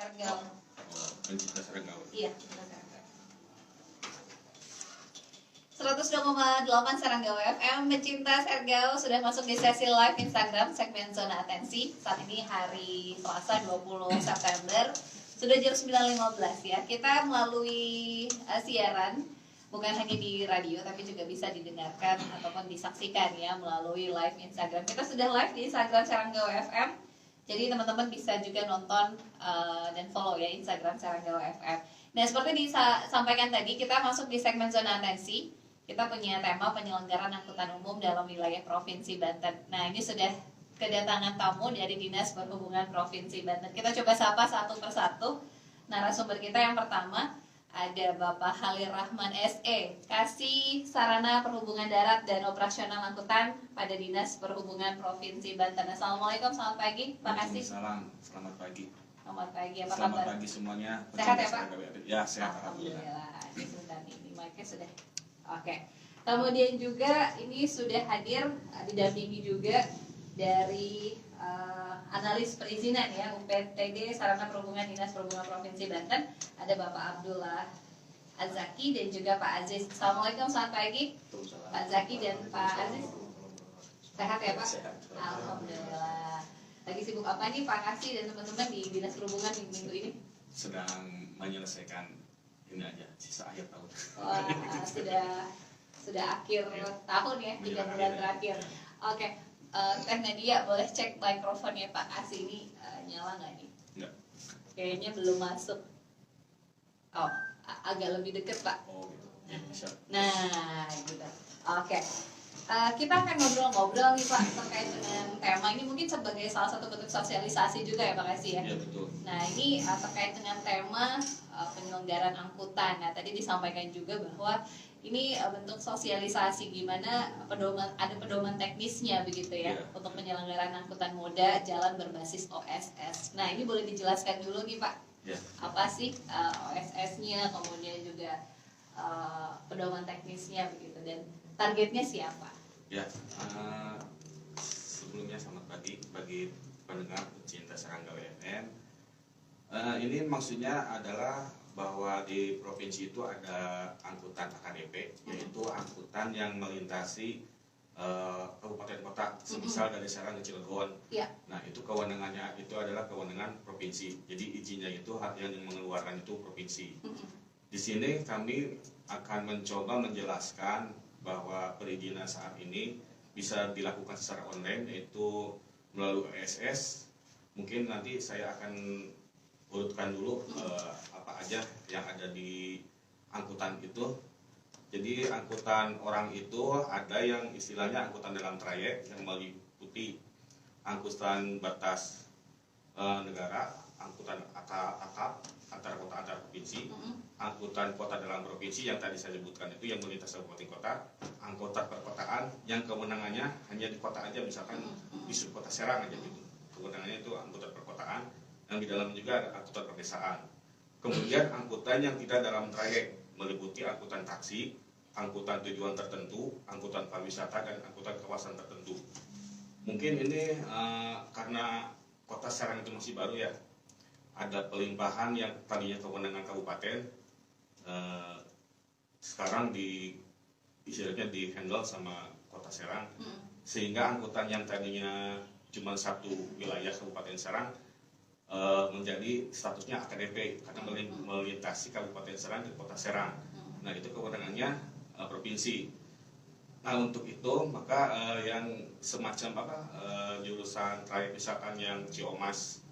Sergau. Oh, pencinta Sergau. Iya, pencinta Sergau. 102,8 Sergau FM, pencinta Sergau sudah masuk di sesi live Instagram segmen Zona Atensi. Saat ini hari Selasa 20 September, sudah jam 9.15 ya. Kita melalui siaran bukan hanya di radio tapi juga bisa didengarkan ataupun disaksikan ya melalui live Instagram. Kita sudah live di Instagram Sergau FM. Jadi teman-teman bisa juga nonton dan follow ya Instagram Sergau FM. Nah, seperti disampaikan tadi, kita masuk di segmen Zona Atensi. Kita punya tema penyelenggaraan angkutan umum dalam wilayah Provinsi Banten. Nah, ini sudah kedatangan tamu dari Dinas Perhubungan Provinsi Banten. Kita coba sapa satu persatu narasumber kita. Yang pertama ada Bapak Halil Rahman SE, Kasih Sarana Perhubungan Darat dan Operasional Angkutan pada Dinas Perhubungan Provinsi Banten. Assalamualaikum, selamat pagi Pak Kasih. Selamat pagi. Selamat pagi, apa Selamat kabar? pagi semuanya. Sehat ya Pak? Ya, sehat. Alhamdulillah. Ini sebentar nih, ini mic-nya sudah. Oke. Kemudian juga ini sudah hadir didampingi juga dari analis perizinan ya UPTD Sarana Perhubungan Dinas Perhubungan Provinsi Banten, ada Bapak Abdullah Azaki dan juga Pak Aziz. Assalamualaikum, selamat pagi Pak Zaki dan Pak Aziz. Sehat ya Pak? Alhamdulillah. Lagi sibuk apa nih Pak Kasih dan teman-teman di Dinas Perhubungan minggu ini? Sedang menyelesaikan ini aja sisa akhir tahun. Wah, sudah akhir tahun ya, 3 bulan terakhir. Oke, Teh Nadia boleh cek mikrofonnya Pak Kasih ini nyala nggak nih? Enggak. Kayaknya belum masuk. Oh, agak lebih deket Pak. Oh gitu. Ya, bisa. Nah, gitu. Oke. Kita akan ngobrol-ngobrol nih Pak terkait dengan tema ini, mungkin sebagai salah satu bentuk sosialisasi juga ya Pak Kasih ya. Iya betul. Nah, ini terkait dengan tema penyelenggaraan angkutan. Nah, tadi disampaikan juga bahwa ini bentuk sosialisasi gimana ada pedoman teknisnya begitu ya, untuk penyelenggaraan angkutan moda jalan berbasis OSS. Nah, ini boleh dijelaskan dulu nih Pak. Ya. Apa sih OSS-nya, kemudian juga pedoman teknisnya begitu, dan targetnya siapa? Ya, sebelumnya selamat pagi bagi pendengar pecinta Sergau FM. Ini maksudnya adalah bahwa di provinsi itu ada angkutan AKDP, yaitu angkutan yang melintasi kabupaten kota, semisal dari Serang ke Cilegon. Ya. Nah, itu kewenangannya itu adalah kewenangan provinsi. Jadi izinnya itu hak yang mengeluarkan itu provinsi. Di sini kami akan mencoba menjelaskan bahwa perizinan saat ini bisa dilakukan secara online, yaitu melalui OSS. Mungkin nanti saya akan urutkan dulu apa aja yang ada di angkutan itu. Jadi angkutan orang itu ada yang istilahnya angkutan dalam trayek yang meliputi angkutan batas negara, angkutan akap antar kota antar provinsi, angkutan kota dalam provinsi yang tadi saya sebutkan itu yang melintas kabupaten kota, angkutan perkotaan yang kewenangannya hanya di kota aja, misalkan di subkota Serang aja gitu. Kewenangannya itu angkutan perkotaan, yang di dalam juga ada angkutan perdesaan. Kemudian angkutan yang tidak dalam trayek meliputi angkutan taksi, angkutan tujuan tertentu, angkutan pariwisata, dan angkutan kawasan tertentu. Mungkin ini karena kota Serang itu masih baru ya, ada pelimpahan yang tadinya kewenangan kabupaten, sekarang istilahnya di handle sama kota Serang, sehingga angkutan yang tadinya cuma satu wilayah Kabupaten Serang menjadi statusnya AKDP karena melintasi Kabupaten Serang ke kota Serang. Nah, itu kewenangannya provinsi. Nah, untuk itu maka yang semacam jurusan trayek misalkan yang Ciomas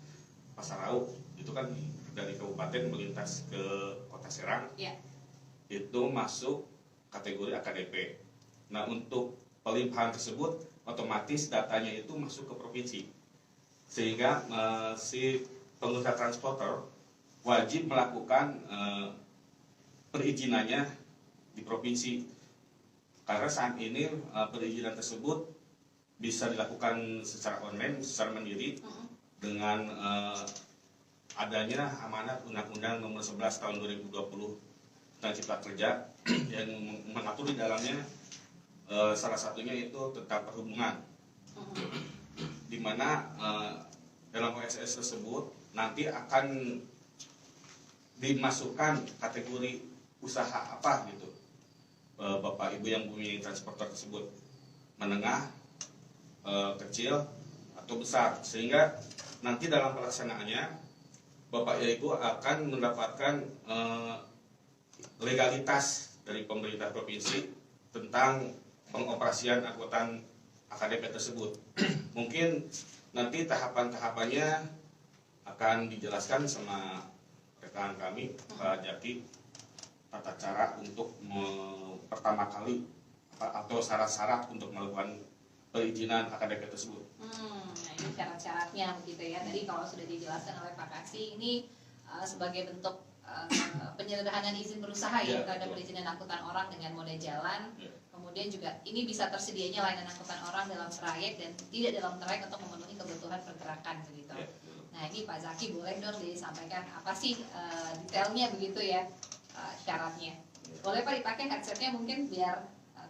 Pasarau itu kan dari kabupaten melintas ke kota Serang, ya. Itu masuk kategori AKDP. Nah, untuk pelimpahan tersebut otomatis datanya itu masuk ke provinsi, sehingga si pengusaha transporter wajib melakukan perizinannya di provinsi, karena saat ini perizinan tersebut bisa dilakukan secara online, secara mandiri, dengan adanya amanat Undang-Undang Nomor 11 Tahun 2020 tentang Cipta Kerja yang mengatur di dalamnya salah satunya itu tentang perhubungan, di mana dalam OSS tersebut nanti akan dimasukkan kategori usaha apa gitu, Bapak Ibu yang punya transporter tersebut, menengah, kecil atau besar, sehingga nanti dalam pelaksanaannya Bapak Ibu akan mendapatkan legalitas dari pemerintah provinsi tentang pengoperasian angkutan AKDP tersebut. Mungkin nanti tahapan-tahapannya akan dijelaskan sama rekan kami, Pak Jaki, tata cara untuk pertama kali atau syarat-syarat untuk melakukan perizinan AKDP tersebut. Nah ini syarat-syaratnya begitu ya. Tadi kalau sudah dijelaskan oleh Pak Kasih, ini sebagai bentuk penyederhanaan izin berusaha ya terhadap perizinan angkutan orang dengan moda jalan. Kemudian juga ini bisa tersedianya layanan angkutan orang dalam trayek dan tidak dalam trayek untuk memenuhi kebutuhan pergerakan begitu. Nah ini Pak Zaki boleh dong disampaikan apa sih detailnya begitu ya, syaratnya. Boleh Pak dipakai headsetnya mungkin biar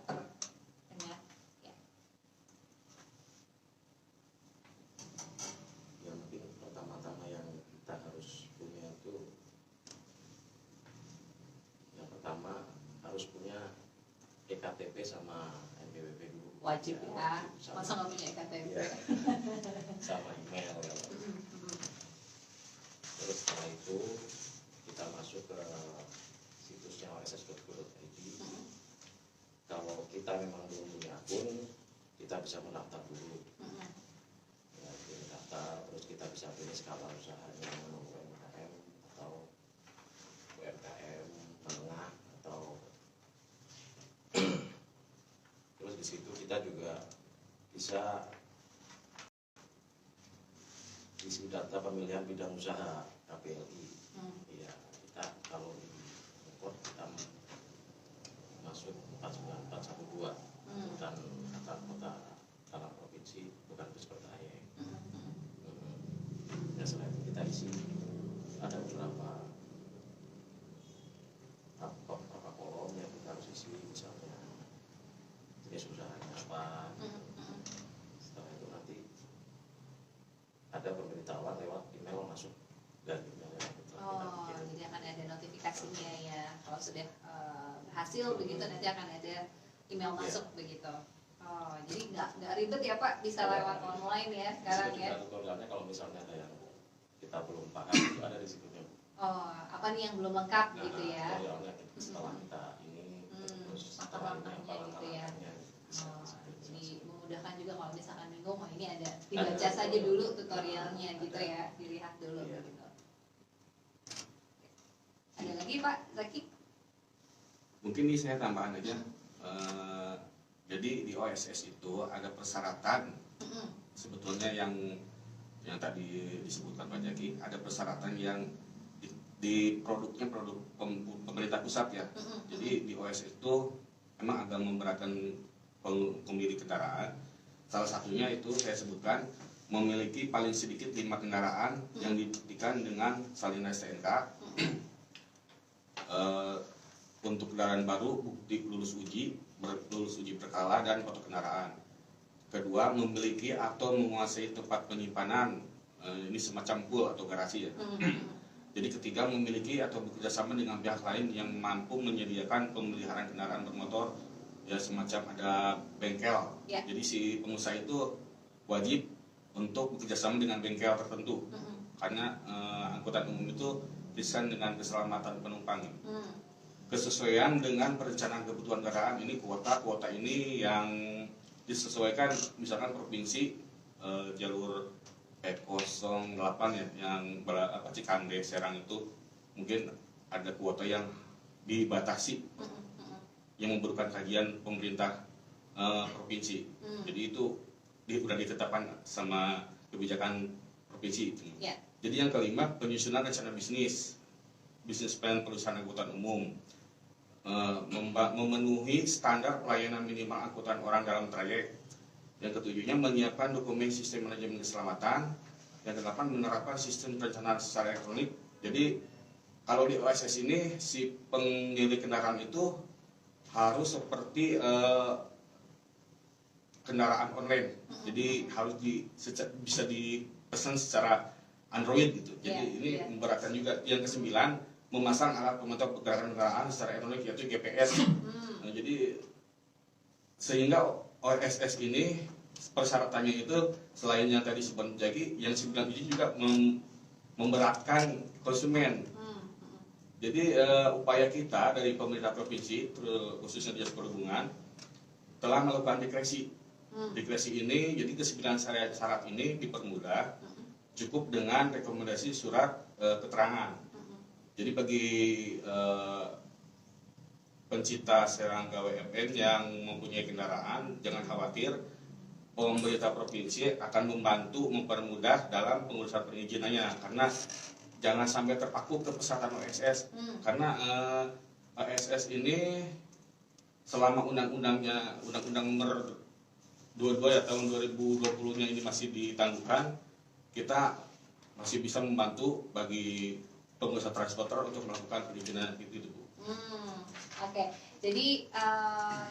terdengar. Yang penting pertama-tama yang kita harus punya itu, yang pertama harus punya EKTP sama NPWP dulu. Wajib ya, masa nggak punya EKTP? Ya. Sama email ya. Terus setelah itu kita masuk ke situsnya oss.go.id. Kalau kita memang belum punya akun, kita bisa mendaftar dulu. Ya, mendaftar, terus kita bisa pilih skala usahanya, UMKM atau UMKM menengah atau terus di situ kita juga bisa isi data pemilihan bidang usaha KPLI. Iya, kita kalau di import kita masuk 49412 dan kota dalam provinsi, bukan bus pertanyaan. Dan selain itu kita isi ada beberapa kolom yang kita harus isi, misalnya jenis usahanya apa. Setelah itu nanti ada pemberitahuan lewat email masuk dan email yang Jadi akan ada notifikasinya ya. Kalau sudah berhasil begitu nanti akan ada email masuk begitu. Jadi nggak ribet ya Pak, bisa lewat online ya sekarang ya. Tutorialnya kalau misalnya ada yang kita belum paham itu ada di situ. Apa nih yang belum lengkap gitu ya? Tutorialnya setelah kita ini terus setelah ini apa gitu ya. langkah-langkahnya. Jadi memudahkan juga kalau misalkan bingung, ini ada dibaca saja dulu tutorialnya gitu ya, dilihat dulu gitu. Ada lagi Pak Zaki? Mungkin ini saya tambahan aja. Jadi di OSS itu ada persyaratan sebetulnya yang tadi disebutkan Pak Jaki, ada persyaratan yang di produknya produk pemerintah pusat ya. Jadi di OSS itu memang agak memberatkan pemilik kendaraan. Salah satunya itu saya sebutkan memiliki paling sedikit 5 kendaraan yang dibuktikan dengan salinan STNK. Untuk kendaraan baru bukti lulus uji berkala dan foto kendaraan. Kedua, memiliki atau menguasai tempat penyimpanan, ini semacam pool atau garasi ya. Jadi ketiga, memiliki atau bekerjasama dengan pihak lain yang mampu menyediakan pemeliharaan kendaraan bermotor, ya semacam ada bengkel. Jadi si pengusaha itu wajib untuk bekerjasama dengan bengkel tertentu, karena angkutan umum itu desain dengan keselamatan penumpang. Kesesuaian dengan perencanaan kebutuhan kendaraan, ini kuota ini yang disesuaikan, misalkan provinsi jalur E08 ya, yang Cikande Serang itu mungkin ada kuota yang dibatasi, yang memerlukan kajian pemerintah provinsi. Jadi itu sudah ditetapkan sama kebijakan provinsi. Jadi yang kelima, penyusunan rencana bisnis plan perusahaan angkutan umum, memenuhi standar pelayanan minimal angkutan orang dalam trayek. Yang ketujuhnya, menyiapkan dokumen sistem manajemen keselamatan. Yang kedelapan, menerapkan sistem perencanaan secara elektronik. Jadi kalau di OSS ini si pemilik kendaraan itu harus seperti kendaraan online. Jadi harus bisa dipesan secara Android gitu. Jadi ini memberatkan juga. Yang kesembilan, memasang alat pemantau pergerakan kendaraan secara elektronik yaitu GPS. Nah, jadi sehingga OSS ini persyaratannya itu selain yang tadi sebelum jadi yang 9 ini juga memberatkan konsumen. Jadi upaya kita dari pemerintah provinsi khususnya Dinas Perhubungan telah melakukan dekresi. Dekresi ini jadi ke-9 syarat ini dipermudah cukup dengan rekomendasi surat keterangan. Jadi bagi pencinta serangga WMN yang mempunyai kendaraan, jangan khawatir, pemerintah provinsi akan membantu mempermudah dalam pengurusan perizinannya, karena jangan sampai terpaku ke pesatan OSS. Karena OSS ini selama undang-undang nomor 22 ya tahun 2020-nya ini masih ditangguhkan, kita masih bisa membantu bagi pengusaha transporter untuk melakukan perizinan itu, Bu. Oke. Jadi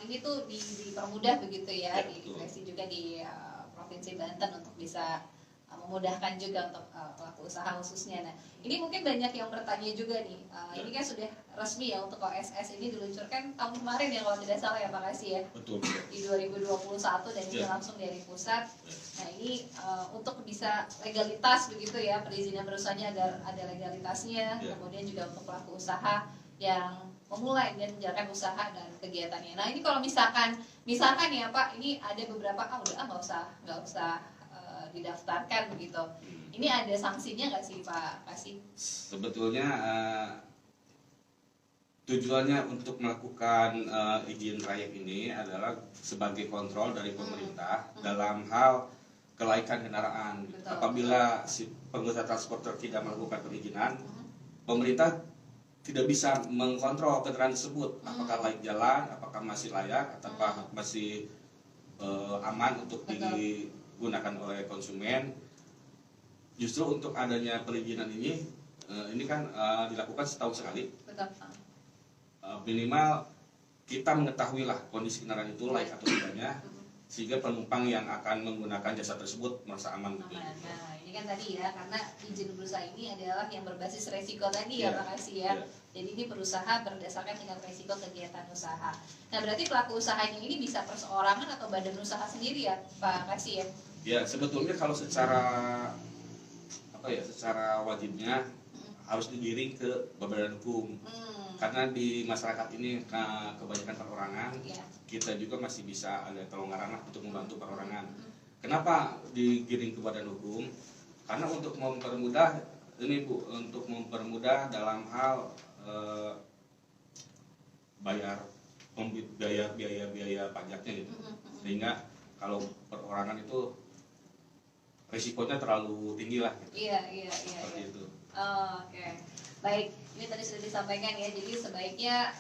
ini tuh dipermudah begitu ya, dideteksi juga di Provinsi Banten untuk bisa memudahkan juga untuk pelaku usaha khususnya. Nah, ini mungkin banyak yang bertanya juga nih. Ini kan sudah resmi ya untuk OSS ini diluncurkan tahun kemarin ya kalau tidak salah ya Pak Kasih ya. Betul. Di 2021 dan ini langsung dari pusat. Nah, ini untuk bisa legalitas begitu ya, perizinan berusahanya agar ada legalitasnya. Kemudian juga untuk pelaku usaha yang memulai dan menjalankan usaha dan kegiatannya. Nah, ini kalau misalkan ya Pak, ini ada beberapa nggak usah didaftarkan begitu. Ini ada sanksinya nggak sih Pak Kasih? Sebetulnya tujuannya untuk melakukan izin trayek ini adalah sebagai kontrol dari pemerintah dalam hal kelaikan kendaraan. Betul. Apabila si pengusaha transporter tidak melakukan perizinan, pemerintah tidak bisa mengkontrol kendaraan tersebut, apakah layak jalan, apakah masih layak, apakah masih aman untuk digunakan oleh konsumen. Justru untuk adanya perizinan ini kan dilakukan setahun sekali. Betul. Minimal kita mengetahui lah kondisi kendaraan itu layak atau tidaknya, sehingga penumpang yang akan menggunakan jasa tersebut merasa aman. Nah, ini kan tadi ya, karena izin berusaha ini adalah yang berbasis resiko tadi ya Pak Kasih ya. Jadi ini berusaha berdasarkan tingkat resiko kegiatan usaha. Nah, berarti pelaku usahanya ini bisa perseorangan atau badan usaha sendiri ya Pak Kasih ya? Ya, sebetulnya kalau secara wajibnya harus digiring ke badan hukum. Karena di masyarakat ini kebanyakan perorangan, kita juga masih bisa ada kelonggaran untuk membantu perorangan. Kenapa digiring ke badan hukum? Karena untuk mempermudah ini Bu, untuk mempermudah dalam hal bayar biaya pajaknya gitu. Sehingga kalau perorangan itu risikonya terlalu tinggi lah gitu. Iya. Seperti itu. Oke. Baik, ini tadi sudah disampaikan ya. Jadi sebaiknya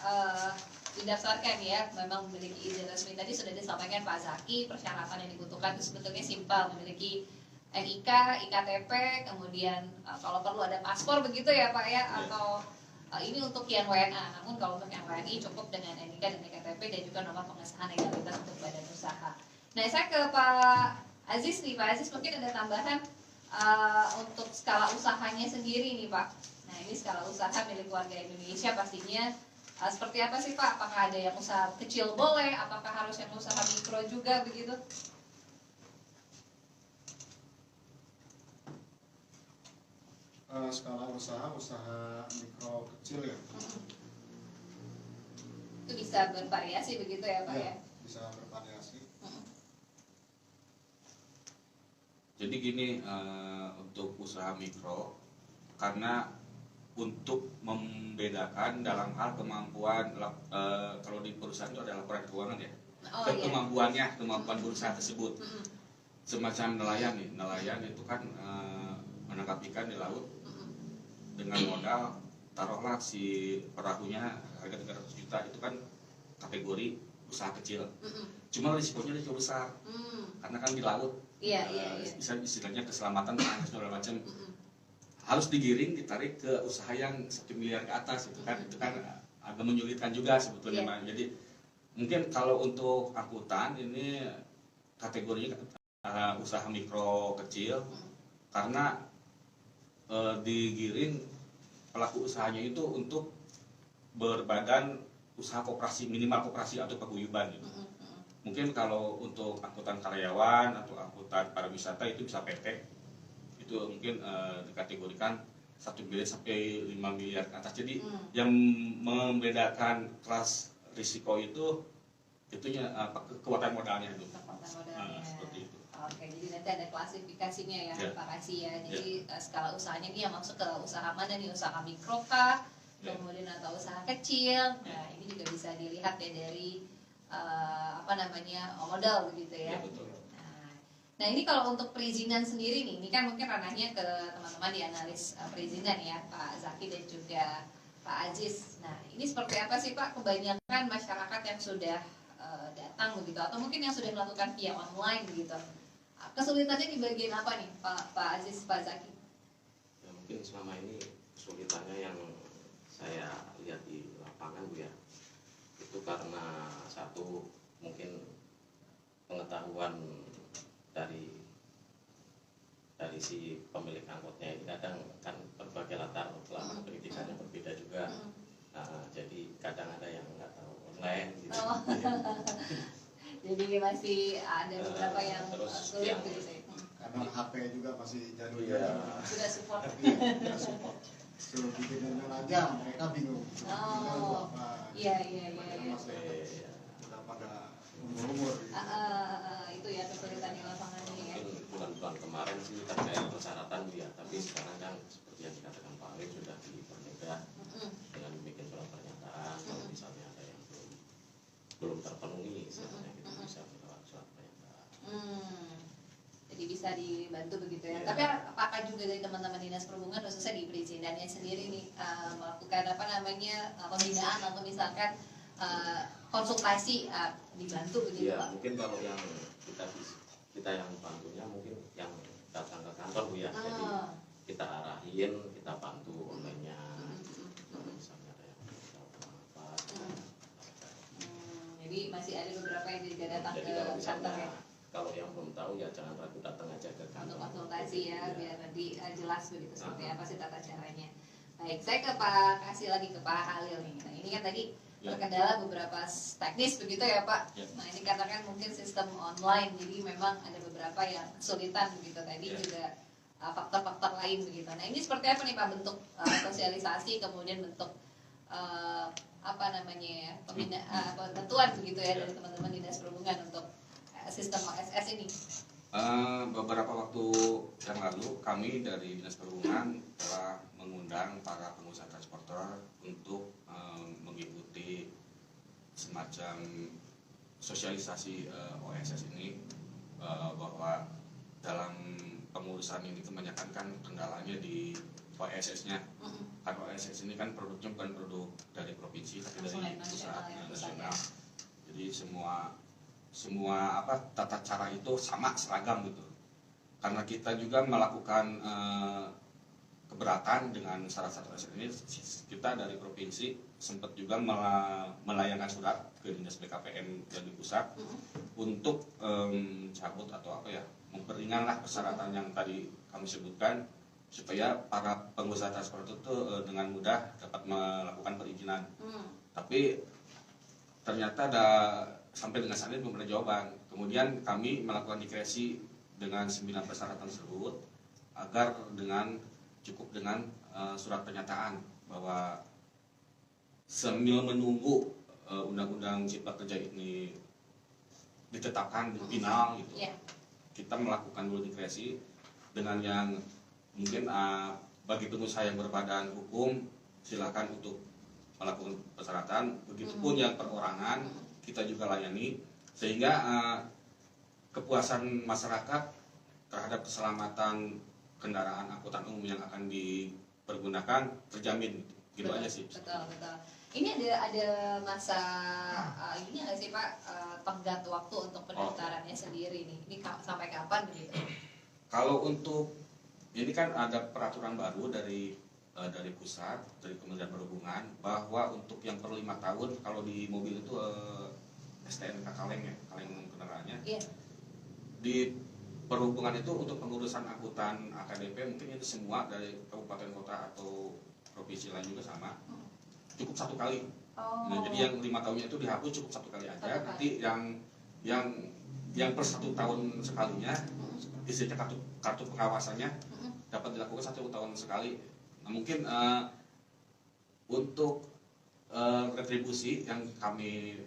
didaftarkan ya, memang memiliki izin resmi. Tadi sudah disampaikan Pak Zaki, persyaratan yang dibutuhkan itu sebetulnya simpel, memiliki NIK, IKTP, kemudian kalau perlu ada paspor begitu ya Pak ya, atau ini untuk yang WNA. Namun kalau untuk yang WNI cukup dengan NIK dan IKTP dan juga nomor pengesahan legalitas untuk badan usaha. Nah, saya ke Pak Aziz nih, Pak Aziz mungkin ada tambahan untuk skala usahanya sendiri nih Pak. Nah, ini skala usaha milik warga Indonesia pastinya seperti apa sih Pak? Apakah ada yang usaha kecil boleh? Apakah harus yang usaha mikro juga begitu? Skala usaha mikro kecil ya. Itu bisa bervariasi begitu ya Pak ya? Bisa bervariasi. Jadi gini, untuk usaha mikro, karena untuk membedakan dalam hal kemampuan, kalau di perusahaan itu ada laporan keuangan ya, kemampuan berusaha tersebut. Semacam nelayan nih, nelayan itu kan menangkap ikan di laut dengan modal, taruhlah si perahunya harga 300 juta, itu kan kategori usaha kecil. Cuma risikonya risiko besar, karena kan di laut. Bisa istilahnya keselamatan dan segala macam. Harus digiring, ditarik ke usaha yang 1 miliar ke atas, itu kan agak menyulitkan juga sebetulnya. Jadi mungkin kalau untuk angkutan ini kategorinya usaha mikro kecil, karena digiring pelaku usahanya itu untuk berbadan usaha koperasi, minimal koperasi atau paguyuban gitu. Mungkin kalau untuk angkutan karyawan atau angkutan pariwisata itu bisa PT, itu mungkin dikategorikan 1 miliar sampai 5 miliar ke atas. Jadi yang membedakan kelas risiko itu itunya kekuatan modalnya itu. Kekuatan modalnya. Seperti itu. Oke, jadi nanti ada klasifikasinya ya, Ya. Pak Kasih ya. Jadi skala usahanya ini yang masuk ke usaha mana nih, usaha mikro kah, Ya. kemudian atau usaha kecil. Nah, ini juga bisa dilihat ya dari modal begitu ya. Ya, betul. Nah, ini kalau untuk perizinan sendiri nih, ini kan mungkin ranahnya ke teman-teman di analis perizinan ya, Pak Zaki dan juga Pak Aziz. Nah, ini seperti apa sih Pak kebanyakan masyarakat yang sudah datang begitu, atau mungkin yang sudah melakukan via online begitu? Kesulitannya di bagian apa nih, Pak Aziz, Pak Zaki? Ya, mungkin selama ini kesulitannya yang saya lihat di lapangan Bu ya, itu karena satu mungkin pengetahuan dari si pemilik angkotnya ini kadang kan berbagai latar belakang pendidikannya berbeda juga. Nah, jadi kadang ada yang nggak tahu online gitu. Oh. Jadi masih ada beberapa yang Terus sulit yang- begitu ya. Karena HP juga masih jadul Iya. ya. Sudah support. Iya, tidak support. Suruh bikin email aja, mereka bingung. Email itu apa? Iya, iya, iya, Mereka iya. masih Iya. udah pada umur-umur gitu. Itu ya kesulitan di lapangan ini ya. Mungkin bulan-bulan kemarin sih terkait persyaratan dia, tapi sekarang kan seperti yang dikatakan Pak Alif sudah dipermudah dengan bikin surat pernyataan. Kalau misalnya ada yang belum terpenuhi, sebenarnya kita bisa melewat surat pernyataan. Jadi bisa dibantu begitu ya. Iya. Tapi apakah juga dari teman-teman dinas perhubungan khususnya di perizinannya sendiri nih melakukan pembinaan atau misalkan konsultasi dibantu begitu Iya, Pak? mungkin kalau yang kita yang bantunya mungkin yang datang ke kantor Bu ya, jadi kita arahin, kita bantu online-nya. Kalau misalnya ada yang belum tahu apa, Jadi masih ada beberapa yang juga datang jadi ke kalau kantor misalnya ya kalau yang belum tahu ya jangan ragu datang aja ke kantor untuk konsultasi ya, Iya. biar nanti jelas begitu seperti apa sih tata caranya. Baik, saya ke Pak kasih lagi ke Pak Halil nih. Nah, ini kan tadi Ya. terkendala beberapa teknis begitu ya Pak. Ya. Nah, ini katakan mungkin sistem online, jadi memang ada beberapa yang kesulitan begitu tadi Ya. juga faktor-faktor lain begitu. Nah, ini seperti apa nih Pak bentuk sosialisasi kemudian bentuk bantuan begitu ya dari teman-teman dinas perhubungan untuk sistem OSS ini. Beberapa waktu yang lalu kami dari Dinas Perhubungan telah mengundang para pengusaha transporter untuk mengikuti semacam sosialisasi OSS ini, bahwa dalam pengurusan ini kebanyakan kan kendalanya di OSS-nya. Kan OSS ini kan produknya bukan produk dari provinsi tapi dari pusat nasional. Jadi semua tata cara itu sama seragam gitu. Karena kita juga melakukan keberatan dengan syarat OSS ini, kita dari provinsi sempat juga melayangkan surat ke Dinas BKPM yang di pusat untuk cabut atau memperinganlah persyaratan yang tadi kami sebutkan, supaya para pengusaha transporter itu dengan mudah dapat melakukan perizinan. Tapi ternyata sampai dengan saat ini belum ada jawaban. Kemudian kami melakukan dikresi dengan 9 persyaratan tersebut agar cukup dengan surat pernyataan bahwa sambil menunggu undang-undang Cipta Kerja ini ditetapkan final gitu. Yeah. Kita melakukan dulu dikresi dengan yang mungkin bagi pengusaha yang berbadan hukum silakan untuk melakukan persyaratan, begitupun yang perorangan kita juga layani, sehingga kepuasan masyarakat terhadap keselamatan kendaraan angkutan umum yang akan dipergunakan terjamin, gitu aja sih. Betul. Ini ada masa ini nggak sih Pak tenggat waktu untuk pendaftarannya sendiri nih? Ini sampai kapan begitu? Kalau untuk ini kan ada peraturan baru dari pusat, dari Kementerian Perhubungan, bahwa untuk yang per 5 tahun kalau di mobil itu STNK kaleng kendaraannya. Iya. Di perhubungan itu untuk pengurusan angkutan AKDP mungkin itu semua dari kabupaten kota atau provinsi lain juga sama, cukup 1 kali. Oh. Nah, jadi yang 5 tahunnya itu dihapus cukup 1 kali aja. 1 kali. Nanti yang per 1 tahun sekalinya, istilahnya kartu pengawasannya dapat dilakukan 1 tahun sekali. Nah, mungkin untuk retribusi yang kami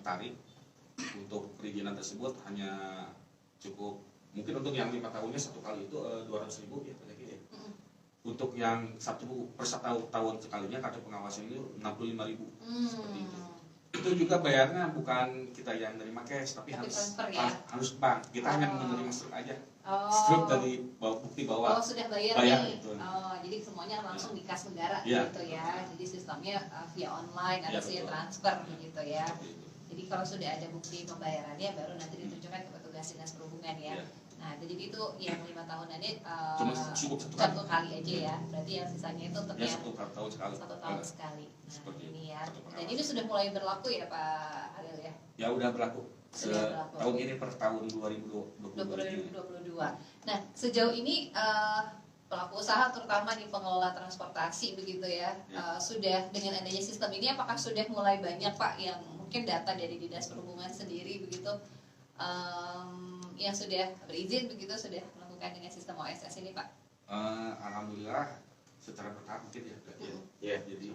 tarik untuk perizinan tersebut hanya cukup, mungkin untuk yang 5 tahunnya 1 kali itu 200.000 ya paling ya. Untuk yang per 1 tahun sekalinya kartu pengawasan itu 65.000 seperti itu. Itu juga bayarnya bukan kita yang menerima cash, tapi harus transfer, ya? harus bank. Kita hanya menerima struk aja. Oh. Struk dari bukti bahwa sudah bayar nih. gitu. Oh, jadi semuanya langsung di kas negara Ya. gitu ya. Jadi sistemnya via online atau Ya, via betul. transfer gitu ya. Seperti itu. Jadi kalau sudah ada bukti pembayarannya baru nanti ditunjukkan ke petugas dinas perhubungan ya. Ya. Nah, jadi itu yang 5 tahunannya Cuma cukup 1 kali. 1 kali aja ya. Berarti yang sisanya itu untuk Ya, yang 1 tahun sekali. 1 tahun sekali. Nah, Seperti ini itu. ya. Kartu Dan pengawasan. ini sudah mulai berlaku ya Pak Halil ya. Ya udah berlaku. Sudah berlaku. Tahun ini per tahun 2022 ini. 2022. Nah, sejauh ini pelaku usaha terutama di pengelola transportasi begitu ya, Ya. sudah dengan adanya sistem ini apakah sudah mulai banyak Pak yang mungkin data dari dinas perhubungan sendiri begitu yang sudah berizin begitu sudah melakukan dengan sistem OSS ini Pak? Alhamdulillah secara bertahap mungkin ya, Kak, ya. Ya. Jadi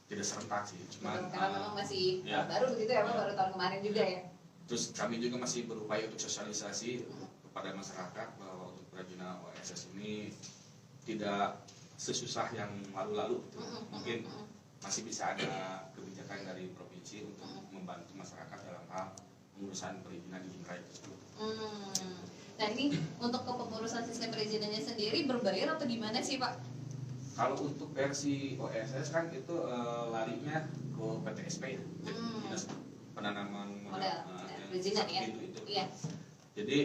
tidak serentak sih, cuman Karena memang masih ya. baru begitu ya Pak, Ya. baru tahun kemarin juga ya. Terus kami juga masih berupaya untuk sosialisasi kepada masyarakat bahwa untuk perizinan OSS ini tidak sesusah yang lalu-lalu gitu. Mungkin masih bisa ada kebijakan dari provinsi untuk membantu masyarakat dalam hal pengurusan perizinan izin raya tersebut. Nah ini untuk kepengurusan sistem perizinannya sendiri berbayar atau gimana sih Pak? Kalau untuk versi OSS kan itu larinya ke PTSP ya, Dinas Penanaman Modal, yang perizinan ya. itu. Iya. Jadi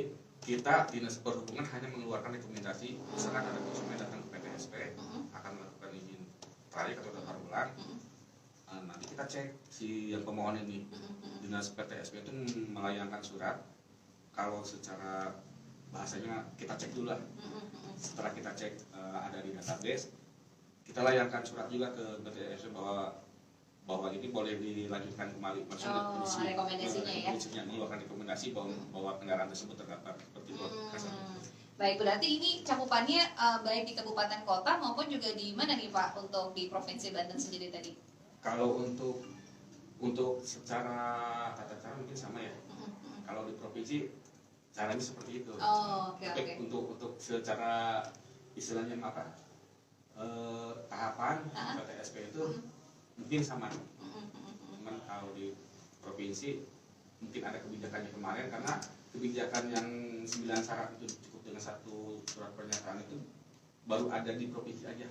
kita Dinas Perhubungan hanya mengeluarkan rekomendasi, misalkan ada konsumen datang ke PTSP akan melakukan izin trayek atau daftar ulang, nanti kita cek si yang pemohon ini. Dinas PTSP itu melayangkan surat, kalau secara bahasanya kita cek dulu lah. Setelah kita cek ada di database, kita layangkan surat juga ke PTSP bahwa ini boleh dilanjutkan kembali. Maksudnya rekomendasinya ya. Mengeluarkan rekomendasi bahwa kendaraan tersebut terdaftar seperti itu. Baik, berarti ini cakupannya baik di kabupaten kota maupun juga di mana nih Pak untuk di Provinsi Banten sendiri tadi? Kalau untuk secara tata cara mungkin sama ya. Kalau di provinsi caranya seperti itu. Oh, oke. Tapi untuk secara istilahnya apa? Tahapan PTSP itu mungkin sama. Cuman kalau di provinsi mungkin ada kebijakannya kemarin karena kebijakan yang 9 syarat itu cukup dengan 1 surat pernyataan itu baru ada di provinsi aja.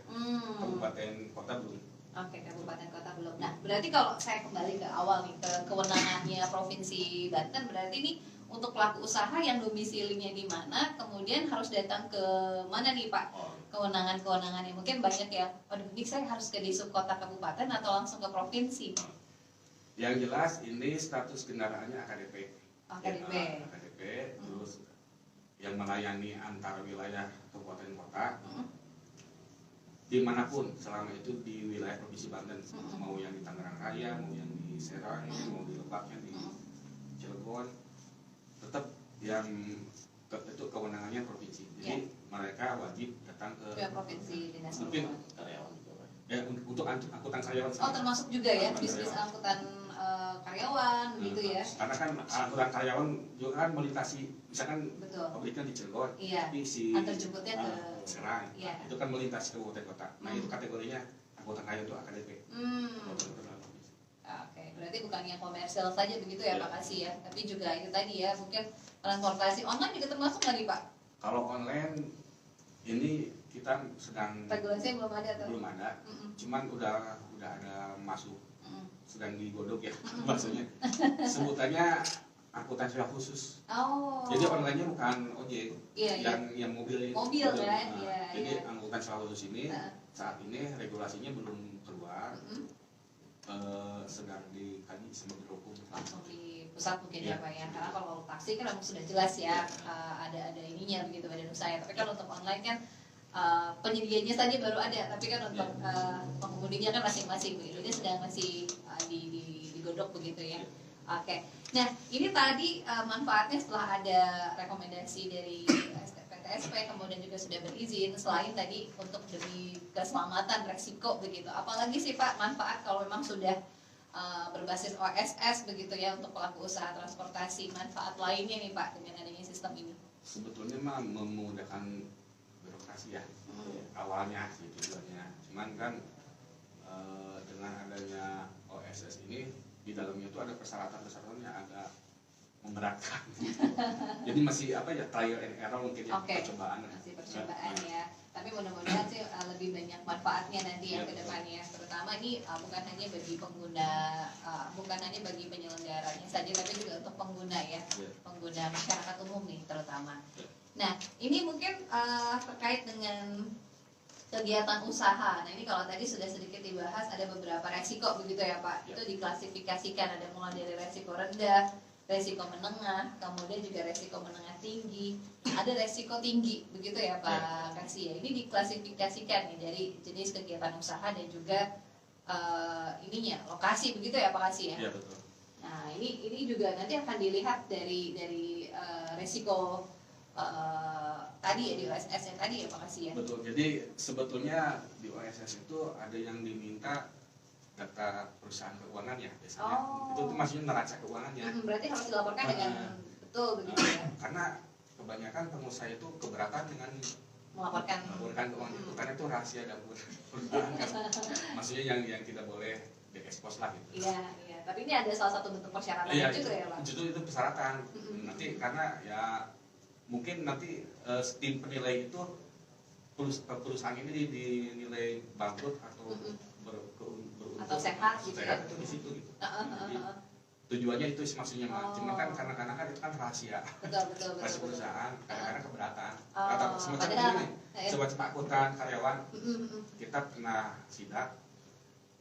Kabupaten kota belum. Oke, kabupaten kota belum. Nah, berarti kalau saya kembali ke awal nih ke kewenangannya Provinsi Banten, berarti ini untuk pelaku usaha yang domisilinya di mana, kemudian harus datang ke mana nih Pak? Kewenangan-kewenangannya mungkin banyak ya. Waduh, ini saya harus ke di subkota kabupaten atau langsung ke provinsi? Yang jelas ini status kendaraannya AKDP. AKDP. AKDP, terus yang melayani antar wilayah kabupaten kota. Dimanapun selama itu di wilayah Provinsi Banten, mau yang di Tangerang Raya, mau yang di Serang, mau di Lebak, yang di Cilegon, tetap yang itu kewenangannya provinsi. Jadi mereka wajib datang ke provinsi dinas mungkin perhubungan. Karyawan juga, Pak. ya untuk angkutan karyawan. Oh, termasuk juga ya bisnis angkutan karyawan begitu ya. Karena kan angkutan karyawan juga kan melintasi, misalkan Betul. pabriknya di Cilegon, Iya. tapi si Antar jemputnya ke Serang, Iya. itu kan melintasi ke kabupaten kota. Nah itu kategorinya angkutan karyawan itu AKDP. Oke, berarti bukan yang komersial saja begitu ya Ya. Pak Kasih ya, tapi juga itu tadi ya mungkin transportasi online juga termasuk nggak nih Pak? Kalau online ini kita sedang Regulasinya belum ada tuh. belum ada, cuman udah ada masuk, sedang digodok ya maksudnya. Sebutannya angkutan sewa khusus. Oh. Jadi online-nya bukan ojek, Iya, yang mobil itu. Mobil kan, iya, Jadi iya. angkutan sewa khusus ini saat ini regulasinya belum keluar, sedang dikaji sama Biro Hukum. Langsung di pusat mungkin Iya. ya Pak ya, karena kalau taksi kan memang sudah jelas ya ada ininya begitu badan usaha. Tapi kalau untuk online kan penyedianya saja baru ada, tapi kan untuk pengemudinya kan masing-masing begitu. Ini sedang masih digodok begitu ya. Oke. Nah, ini tadi manfaatnya setelah ada rekomendasi dari PTSP, kemudian juga sudah berizin, selain tadi untuk demi keselamatan resiko begitu. Apalagi sih Pak manfaat kalau memang sudah berbasis OSS begitu ya untuk pelaku usaha transportasi, manfaat lainnya nih Pak dengan adanya sistem ini? Sebetulnya mah memudahkan birokrasi ya, awalnya sih tujuannya. Cuman kan dengan adanya OSS ini di dalamnya itu ada persyaratan-persyaratan yang agak memberatkan. Jadi masih apa ya, trial and error mungkin ya, percobaan. Masih percobaan ya. Tapi mudah-mudahan sih lebih banyak manfaatnya nanti ya ke depannya. Terutama ini bukan hanya bagi pengguna, bukan hanya bagi penyelenggaranya saja, tapi juga untuk pengguna ya, pengguna masyarakat umum nih terutama. Nah, ini mungkin terkait dengan kegiatan usaha. Nah, ini kalau tadi sudah sedikit dibahas, ada beberapa resiko begitu ya Pak. Itu diklasifikasikan, ada mulai dari resiko rendah, resiko menengah, kemudian juga resiko menengah tinggi, ada resiko tinggi begitu ya Pak Kasih ya. Ini diklasifikasikan nih dari jenis kegiatan usaha dan juga ininya lokasi begitu ya Pak Kasih ya. Iya betul. Nah, ini juga nanti akan dilihat dari resiko tadi ya di OSS yang tadi ya Pak Kasih ya. Betul. Jadi sebetulnya di OSS itu ada yang diminta data perusahaan keuangan ya biasanya. Itu maksudnya neraca keuangannya. Berarti harus dilaporkan dengan betul begitu ya. Karena kebanyakan pengusaha itu keberatan dengan melaporkan keuangan itu, karena itu rahasia dapur perusahaan kan. Maksudnya yang tidak boleh diekspos lah gitu. Iya, iya. Tapi ini ada salah satu bentuk persyaratan juga ya Pak. Justru itu persyaratan. Nanti karena ya mungkin nanti tim penilai itu perusahaan ini dinilai bangkrut atau atau sehat gitu ya. Itu di situ gitu. Jadi, tujuannya itu maksudnya mah. Cuma kan karena kan itu kan rahasia. Betul. Rahasia perusahaan, kadang-kadang keberatan. Semacam Padahal, ini, semacam akuntan karyawan. Kita pernah sidak,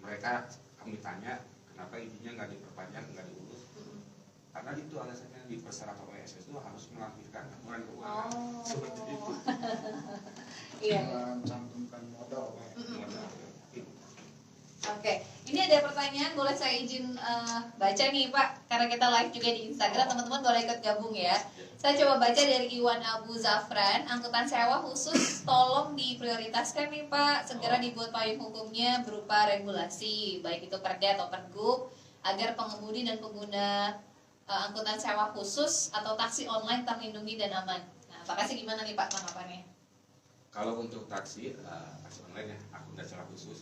mereka kami tanya kenapa izinnya nggak diperpanjang, nggak diurus. Karena itu alasannya di persyaratan OSS itu harus melampirkan laporan keuangan seperti itu. Iya. Mencantumkan modal Pak. Oke, ini ada pertanyaan, boleh saya izin baca nih Pak, karena kita live juga di Instagram, teman-teman boleh ikut gabung ya. Saya coba baca dari Iwan Abu Zafran, angkutan sewa khusus tolong diprioritaskan nih Pak, segera dibuat payung hukumnya berupa regulasi, baik itu Perda atau Pergub, agar pengemudi dan pengguna angkutan sewa khusus atau taksi online terlindungi dan aman. Nah, Pak Kasih gimana nih Pak tanggapannya? Kalau untuk taksi online ya, akuntan sewa khusus,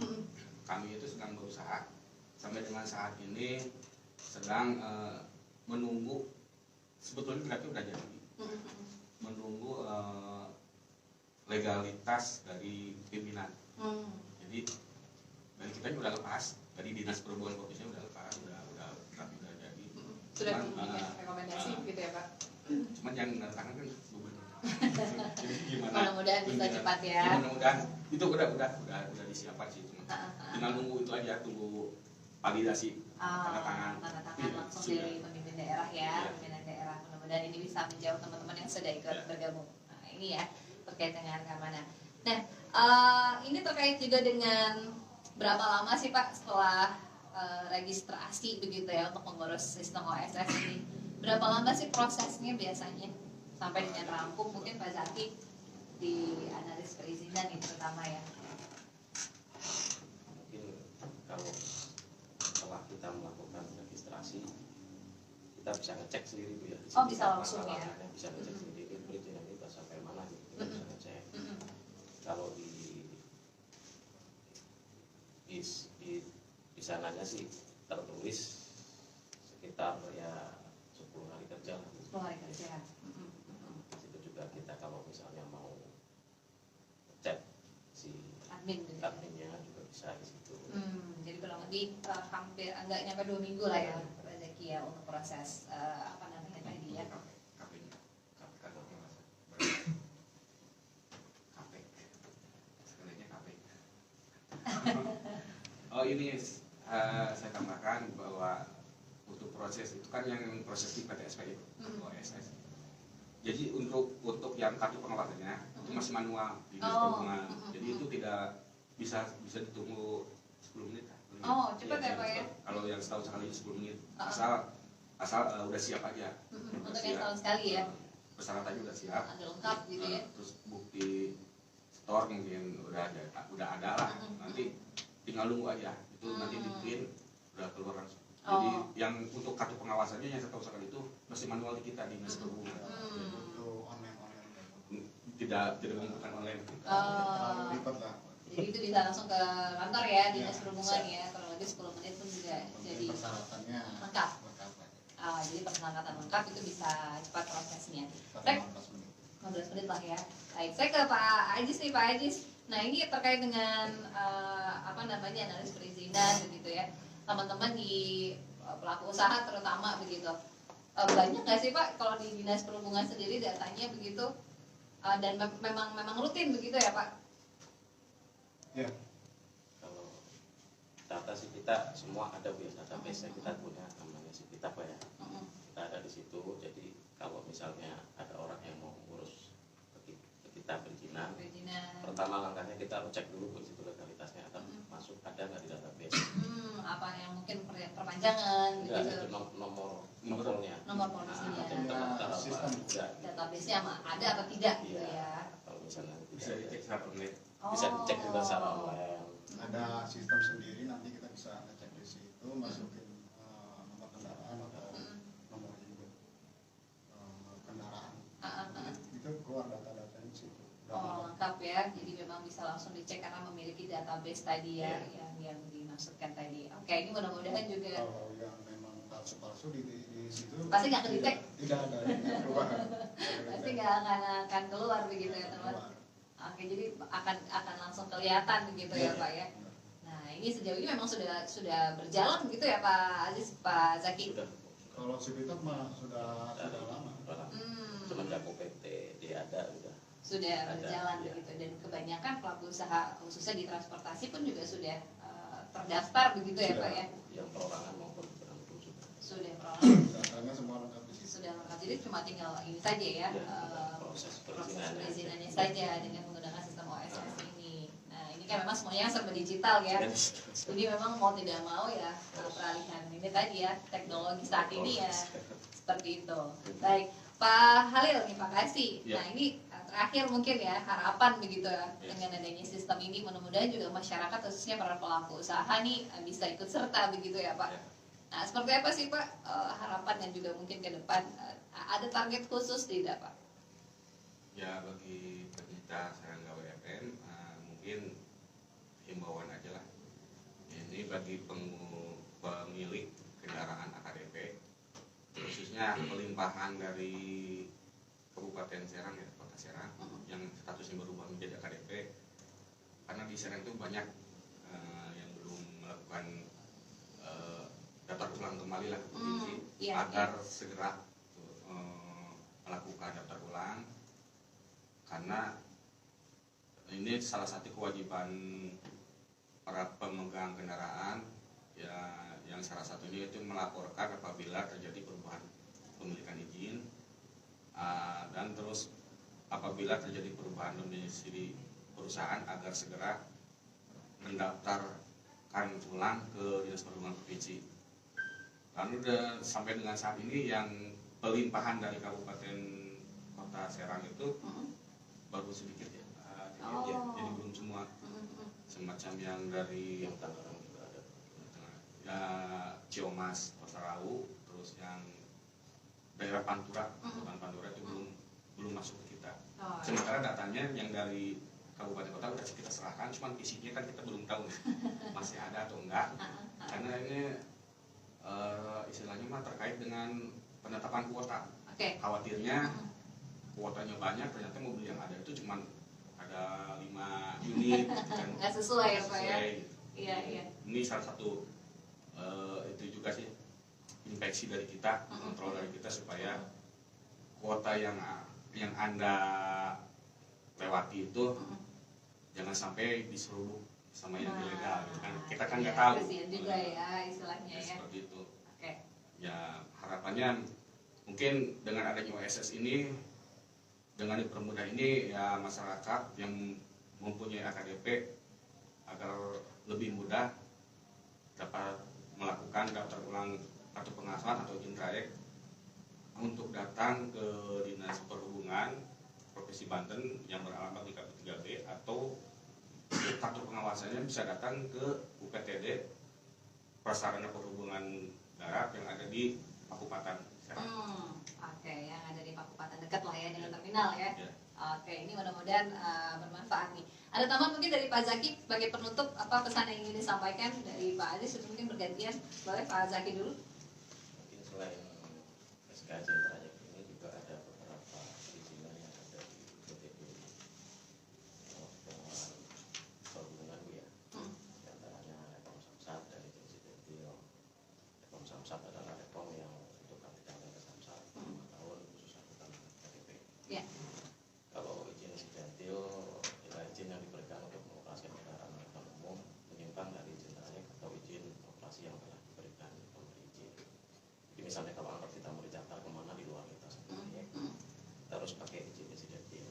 kami itu sedang berusaha sampai dengan saat ini sedang menunggu, sebetulnya berarti udah jadi, menunggu legalitas dari pimpinan. Jadi dari kita udah lepas, dari dinas perhubungan provinsinya udah lepas, udah jadi. Sudah memberikan rekomendasi gitu ya Pak? Cuman yang tangan kan gubernur. Jadi gimana? Mudah-mudahan bisa cepat ya. Mudah-mudahan itu udah disiapkan sih, cuma tinggal nunggu itu aja, tunggu validasi tanda tangan langsung dari pemimpin daerah ya, pimpinan daerah. Mudah-mudahan ini bisa menjawab teman-teman yang sudah ikut bergabung. Nah, ini ya terkait dengan keamanan. Nah, ini terkait juga dengan berapa lama sih Pak setelah registrasi begitu ya untuk mengurus sistem OSS ini? Berapa lama sih prosesnya biasanya sampai dengan rampung? Mungkin Pak Zaki di analis perizinan ini terutama ya. Mungkin kalau setelah kita melakukan registrasi, kita bisa ngecek sendiri Bu ya. Bisa langsung ya. Bisa ngecek sendiri perizinan kita sampai mana gitu, kita bisa ngecek. Kalau di sananya sih tertulis sekitar ya 10 hari kerja lah. 10 hari kerja. Itu juga kita kalau misalnya mau cek si adminnya juga bisa di situ. Jadi kurang lebih hampir agak nyampe 2 minggu lah ya Pak Zaki ya untuk proses apa namanya tadi ya. Oh ini saya tambahkan bahwa untuk proses itu kan yang proses di PTSP itu OSS. Jadi untuk yang kartu pengeluarannya itu masih manual di dinas Oh. perhubungan. Jadi itu tidak bisa ditunggu 10 menit. Oh, cepat Iya, ya, Pak ya? cepat. Kalau yang setahun sekali 10 menit, Ah. asal udah siap aja. Untuk Udah yang siap. tahun sekali ya? Persyaratannya udah siap. Ada lengkap gitu ya? Terus bukti store mungkin udah ada lah. Nanti tinggal nunggu aja. Itu nanti di print udah keluar langsung. Jadi Oh. yang untuk kartu pengawasannya yang setahun sekali itu masih manual di kita di dinas perhubungan. Itu online. Tidak membutuhkan online. Terlalu ribet lah. Jadi itu bisa langsung ke kantor ya, dinas Ya, perhubungan ya, kurang lebih 10 menit pun juga jadi Persyaratannya lengkap. lengkap lah. Jadi persyaratan lengkap itu bisa cepat prosesnya. 15 menit. 15 menit lah ya. Baik, saya ke Pak Ajis nih, Pak Ajis. Nah ini terkait dengan analis perizinan begitu ya, teman-teman di pelaku usaha terutama begitu. Banyak nggak sih Pak kalau di dinas perhubungan sendiri datanya begitu, dan memang rutin begitu ya Pak? Ya, Kalau data sih kita semua ada Bu, ya, database kita punya namanya Sipitab ya. Kita ada di situ. Jadi kalau misalnya ada orang yang mau ngurus ke kita perizinan, pertama langkahnya kita harus cek dulu Bu, situ legalitasnya atau masuk ada nggak di database. Apa yang mungkin perpanjangan Enggak, begitu, itu nomornya. nomor polisinya, sistem. database-nya ada apa tidak gitu Iya. ya? Kalau misalnya Bisa dicek secara online. bisa dicek juga secara online. Ada sistem sendiri, nanti kita bisa ngecek di situ, masukin nomor kendaraan atau nomor induk kendaraan. Itu keluar data-datanya di situ. Lengkap ya, jadi memang bisa langsung dicek karena memiliki database tadi ya, yang dimaksudkan tadi. Oke, ini mudah-mudahan juga Kalau yang memang palsu-palsu di situ pasti nggak kedetect. Tidak ada perubahan. pasti nggak akan keluar begitu ya teman. Oke, jadi akan langsung kelihatan begitu ya Pak ya. Nah ini sejauh ini memang sudah berjalan begitu ya Pak Aziz, Pak Zaki. Kalau Sipitab mah sudah lama. Semenjak UPT dia ada Sudah berjalan iya. begitu, dan kebanyakan pelaku usaha khususnya di transportasi pun juga sudah terdaftar begitu ya Pak ya. Yang perorangan maupun penanggung juga. Sudah perolehan, Datanya semua lengkap di situ. sudah lengkap. Jadi cuma tinggal ini saja ya, Proses proses perizinannya. perizinannya saja dengan menggunakan sistem OSS ini. Nah ini kan memang semuanya serba digital ya. Jadi memang mau tidak mau ya peralihan ini tadi ya, teknologi saat ini ya seperti itu. Baik, Pak Halil nih, Pak Kasih. Ya. Nah ini terakhir mungkin ya harapan begitu ya, Ya. dengan adanya sistem ini mudah-mudahan juga masyarakat khususnya para pelaku usaha nih bisa ikut serta begitu ya Pak. Ya. Nah seperti apa sih Pak harapan dan juga mungkin ke depan ada target khusus tidak Pak? Ya bagi pecinta Serangga WFM mungkin himbauan aja lah. Ini bagi pemilik kendaraan AKDP, khususnya pelimpahan dari Kabupaten Serang ya, Kota Serang yang statusnya berubah menjadi AKDP, karena di Serang itu banyak yang belum melakukan daftar ulang kembali lah ke provinsi, Iya, agar segera melakukan daftar ulang, karena ini salah satu kewajiban para pemegang kendaraan ya, yang salah satunya itu melaporkan apabila terjadi perubahan pemilikan izin, dan terus apabila terjadi perubahan domisili perusahaan agar segera mendaftarkan ulang ke Dinas Perhubungan Provinsi. Lalu sampai dengan saat ini yang pelimpahan dari Kabupaten Kota Serang itu baru sedikit ya, jadi belum semua. Semacam yang dari Yang Tangerang juga ada. ya Ciomas, Pasarau, terus yang daerah Pantura, Kota Pantura itu belum masuk ke kita. Sementara datanya yang dari kabupaten kota udah kita serahkan, cuman isinya kan kita belum tahu masih ada atau enggak. Karena ini istilahnya mah terkait dengan penetapan kuota. Khawatirnya kuotanya banyak, ternyata mobil yang ada itu cuman ada 5 unit gitu kan. Nggak sesuai ya Pak ya? Gitu. Iya. Ini salah satu itu juga sih inspeksi dari kita, kontrol dari kita supaya kuota yang Anda lewati itu jangan sampai diseruduk sama yang ilegal gitu kan. Kita kan nggak tahu. Kasihan juga ya istilahnya ya. Seperti itu. Oke. Ya harapannya mungkin dengan adanya OSS ini dengan dipermudah ini ya masyarakat yang mempunyai AKDP agar lebih mudah dapat melakukan daftar ulang kartu penghasilan atau izin trayek untuk datang ke Dinas Perhubungan Provinsi Banten yang beralamat di KP 3B atau kartu pengawasannya bisa datang ke UPTD Prasarana Perhubungan Darat yang ada di Pakupaten Serang. Oke, yang ada di Pakupaten dekat lah ya dengan terminal ya. Ya. Oke, ini mudah-mudahan bermanfaat nih. Ada tambahan mungkin dari Pak Zaki sebagai penutup, apa pesan yang ingin disampaikan dari Pak Aziz? Mungkin bergantian, boleh Pak Zaki dulu. Mungkin selain SKJ trayek ini juga ada beberapa perizinan yang ada di UPTD perhubungan Bu ya. Di antaranya Repom Samsat dari Jensi Detil. Repom Samsat adalah Repom yang untuk kapital ke Samsat 5 tahun khusus angkutan KTP. Ya. Kalau izin sidentil adalah izin yang diberikan untuk mengoperasikan kendaraan angkutan umum menyimpang dari izin trayek atau izin operasi yang telah diberikan pemberi izin. Jadi misalnya kalau anggap kita mau dicatat kemana di luar kita sendiri, kita harus pakai izin sidentil.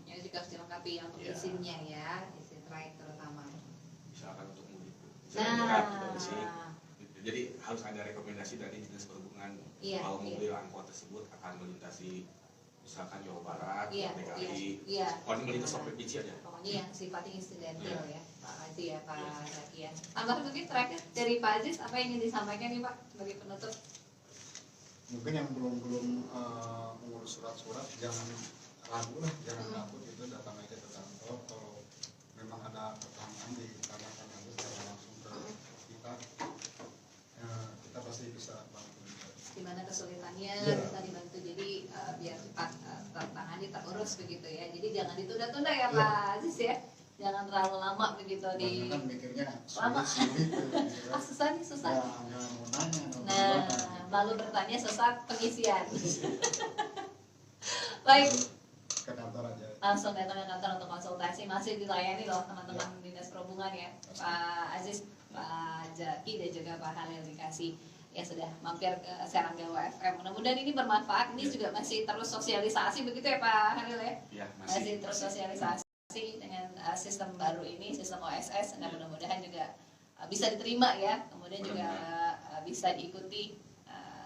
Yang juga harus dilengkapi yang untuk Ya. izinnya ya, izin trayek terutama. Misalkan untuk mudik. Nah, Jadi harus ada rekomendasi dari Dinas Perhubungan Iya, bahwa iya. mobil angkot tersebut akan melintasi misalkan Jawa Barat, iya, DKI. iya. Kalau ini melintas provinsi aja. Pokoknya yang sifatnya insidental ya, Pak Aziz ya, Pak Zaki ya. Tambahan mungkin terakhir dari Pak Aziz, apa yang ingin disampaikan nih Pak sebagai penutup? Mungkin yang belum mengurus surat-surat jangan ragu lah, jangan takut, itu datang aja ke kantor. Kalau memang ada pertanyaan ditanyakan aja secara langsung ke kita, kita pasti bisa bantu. Di mana kesulitannya Iya. bisa dibantu, jadi biar cepat tertangani, terurus begitu ya. Jadi jangan ditunda-tunda ya Pak Aziz ya, jangan terlalu lama begitu di. Banyak kan mikirnya Lama. sulit gitu Ah, kan. susah nih, susah. Ya, nggak mau nanya, nggak mau Nah, gimana. lalu bertanya sesat pengisian. Baik, Ke kantor aja. langsung datang ke kantor untuk konsultasi, masih dilayani loh teman-teman Dinas Perhubungan ya, Pak Aziz, Pak Zaki dan juga Pak Halil dikasih ya sudah mampir ke Seranggawa FM. Mudah-mudahan ini bermanfaat. Ini juga masih terus sosialisasi begitu ya Pak Halil ya, Ya, masih terus sosialisasi dengan sistem baru ini, sistem OSS, dan mudah-mudahan juga bisa diterima ya, kemudian juga bisa diikuti,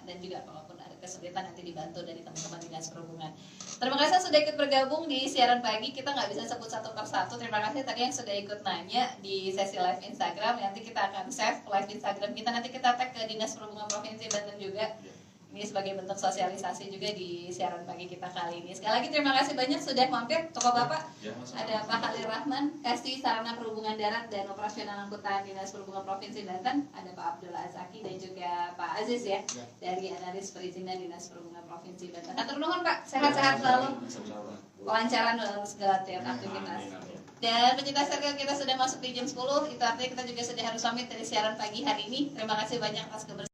dan juga kalaupun ada kesulitan nanti dibantu dari teman-teman Dinas Perhubungan. Terima kasih sudah ikut bergabung di siaran pagi. Kita nggak bisa sebut satu persatu. Terima kasih tadi yang sudah ikut nanya di sesi live Instagram. Nanti kita akan save live Instagram kita. Nanti kita tag ke Dinas Perhubungan Provinsi Banten juga. Ini sebagai bentuk sosialisasi juga di siaran pagi kita kali ini. Sekali lagi terima kasih banyak sudah mampir. Tokoh Bapak, Ya, ada Pak Halil Rahman, Kasih Sarana Perhubungan Darat dan Operasional Angkutan Dinas Perhubungan Provinsi Banten. Ada Pak Abdullah Azaki dan juga Pak Aziz ya, dari Analis Perizinan Dinas Perhubungan Provinsi Banten. Hatur nuhun Pak, sehat-sehat selalu, kelancaran dalam segala tiap aktivitas. Dan pecinta serial kita sudah masuk di jam 10, itu artinya kita juga sudah harus pamit dari siaran pagi hari ini. Terima kasih banyak atas kebersamaan.